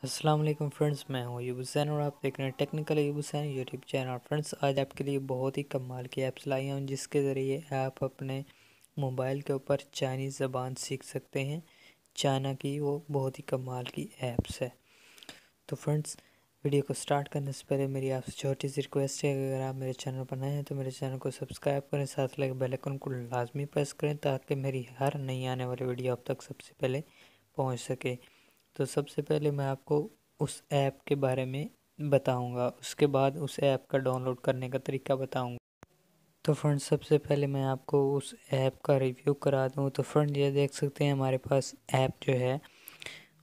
अस्सलाम वालेकुम फ्रेंड्स, मैं हूं अयूब और आप देख रहे हैं technical Ayub YouTube channel. Friends, आज आपके लिए बहुत ही कमाल की ऐप्स लाई हूं जिसके ज़रिए आप अपने मोबाइल के ऊपर चाइनीज़ ज़बान सीख सकते हैं। चाइना की वो बहुत ही कमाल की ऐप्स है। तो फ्रेंड्स, वीडियो को स्टार्ट करने से पहले मेरी आपसे छोटी सी रिक्वेस्ट है, अगर आप मेरे चैनल पर नए हैं तो मेरे चैनल को सब्सक्राइब करें, साथ लगे बेल आइकन को लाजमी प्रेस करें ताकि मेरी हर नई आने वाली वीडियो आप तक सबसे पहले पहुंच सके। तो सबसे पहले मैं आपको उस ऐप के बारे में बताऊंगा, उसके बाद उस ऐप का डाउनलोड करने का तरीका बताऊंगा। तो फ्रेंड्स, सबसे पहले मैं आपको उस ऐप का रिव्यू करा दूं। तो फ्रेंड, ये देख सकते हैं हमारे पास ऐप जो है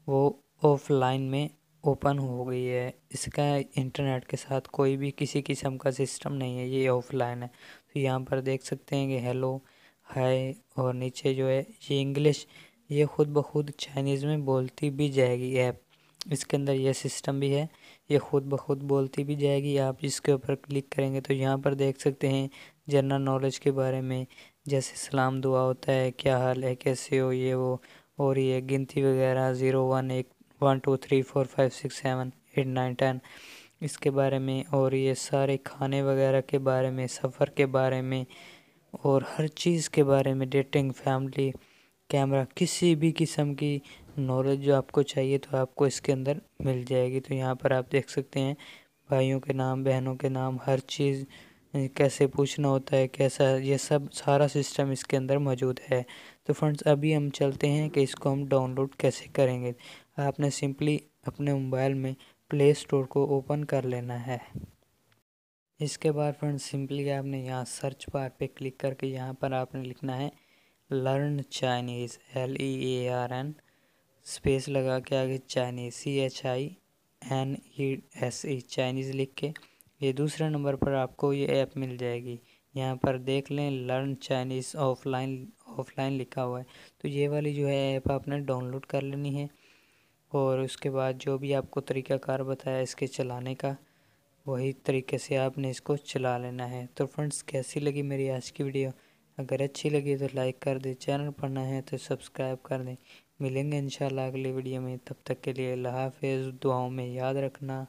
वो ऑफलाइन में ओपन हो गई है। इसका इंटरनेट के साथ कोई भी किसी किस्म का सिस्टम नहीं है, ये ऑफलाइन है। तो यहाँ पर देख सकते हैं कि हेलो, हाय, और नीचे जो है ये इंग्लिश, ये खुद ब खुद चाइनीज़ में बोलती भी जाएगी ऐप। इसके अंदर ये सिस्टम भी है, ये खुद ब खुद बोलती भी जाएगी। आप इसके ऊपर क्लिक करेंगे तो यहाँ पर देख सकते हैं जनरल नॉलेज के बारे में, जैसे सलाम दुआ होता है, क्या हाल है, कैसे हो, ये वो। और ये गिनती वगैरह 0 1 1 1 2 3 4 5 6 7 8 9 10 इसके बारे में, और ये सारे खाने वगैरह के बारे में, सफ़र के बारे में, और हर चीज़ के बारे में, डेटिंग, फैमिली, कैमरा, किसी भी किस्म की नॉलेज जो आपको चाहिए तो आपको इसके अंदर मिल जाएगी। तो यहाँ पर आप देख सकते हैं भाइयों के नाम, बहनों के नाम, हर चीज़ कैसे पूछना होता है, कैसा, ये सब सारा सिस्टम इसके अंदर मौजूद है। तो फ्रेंड्स, अभी हम चलते हैं कि इसको हम डाउनलोड कैसे करेंगे। आपने सिंपली अपने मोबाइल में प्ले स्टोर को ओपन कर लेना है। इसके बाद फ्रेंड्स, सिंपली आपने यहाँ सर्च बार पे क्लिक करके यहाँ पर आपने लिखना है लर्न चाइनीज़, LEARN, स्पेस लगा के आगे चाइनीज़, CHINESE, चाइनीज़ लिख के ये दूसरे नंबर पर आपको ये ऐप मिल जाएगी। यहाँ पर देख लें लर्न चाइनीज़ ऑफलाइन लिखा हुआ है। तो ये वाली जो है ऐप आपने डाउनलोड कर लेनी है, और उसके बाद जो भी आपको तरीक़ाकार बताया इसके चलाने का, वही तरीके से आपने इसको चला लेना है। तो फ्रेंड्स, कैसी लगी मेरी आज की वीडियो? अगर अच्छी लगी तो लाइक कर दें, चैनल पर नए हैं तो सब्सक्राइब कर दें। मिलेंगे इंशाल्लाह अगली वीडियो में, तब तक के लिए अल्लाह हाफ़िज़। दुआओं में याद रखना।